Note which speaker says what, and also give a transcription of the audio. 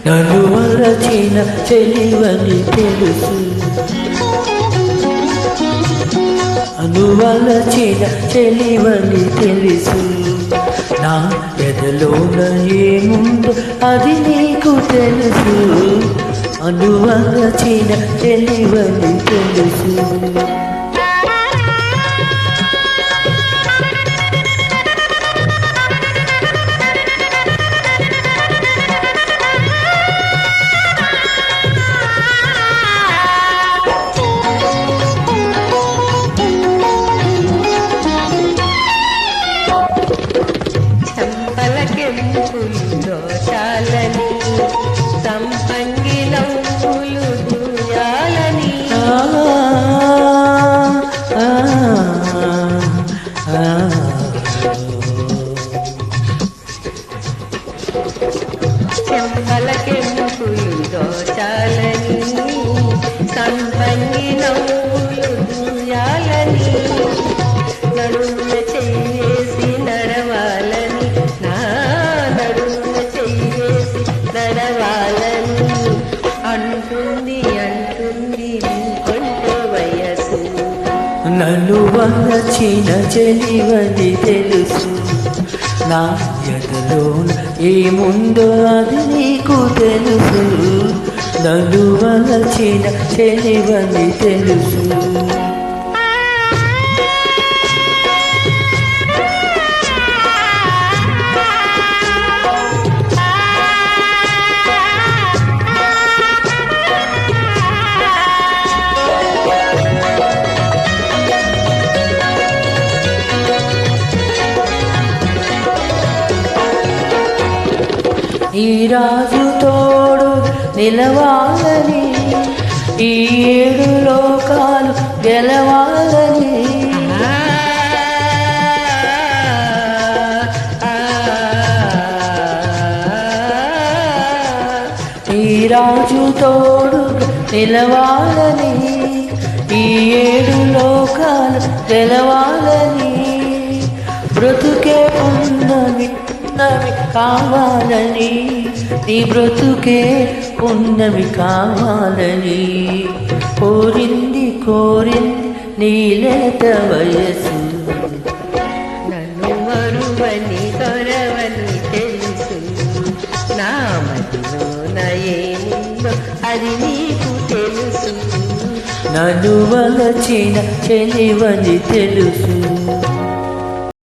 Speaker 1: నన్ను వరచిన చెలివని తెలుసు, అనువలచిన చెలివని తెలుసు. నా ఎదలోన ఏముందో అది నీకు తెలుసు, అనువలచిన చెలివని తెలుసు.
Speaker 2: దోషాలని సంపంగి నవ్వులు దూయాలని చెంపలకెంపులు దోషాలని సంపంగి నవ్వులు దూయాలని నడుమున చేసి నడవాలని నా నడుమున చేసి నడవాలని అంటుంది అంటుంది కొంటే వయసు.
Speaker 1: నన్ను వరచిన చెలివని తెలుసు, నా ఎదలోన ఏముందో అది నీకు తెలుసు, నన్ను వరచిన చెలివని తెలుసు. ఈ రాజు తోడు నిలవాలని, ఈ 7 లోకాలు గెలవాలని, ఈ రాజు తోడు నిలవాలని, ఈ 7 లోకాలు గెలవాలని, బ్రతుకే ఉన్నవి ఉన్నవి కావాలని, నీ బ్రతుకే ఉన్నవి కావాలని కోరింది కోరింది నీలేత వయసు.
Speaker 2: నన్ను మరువని కొరవని తెలుసు, నా మదిలోన ఏముందో అది నీకు తెలుసు,
Speaker 1: నన్ను వలచిన చెలివని తెలుసు.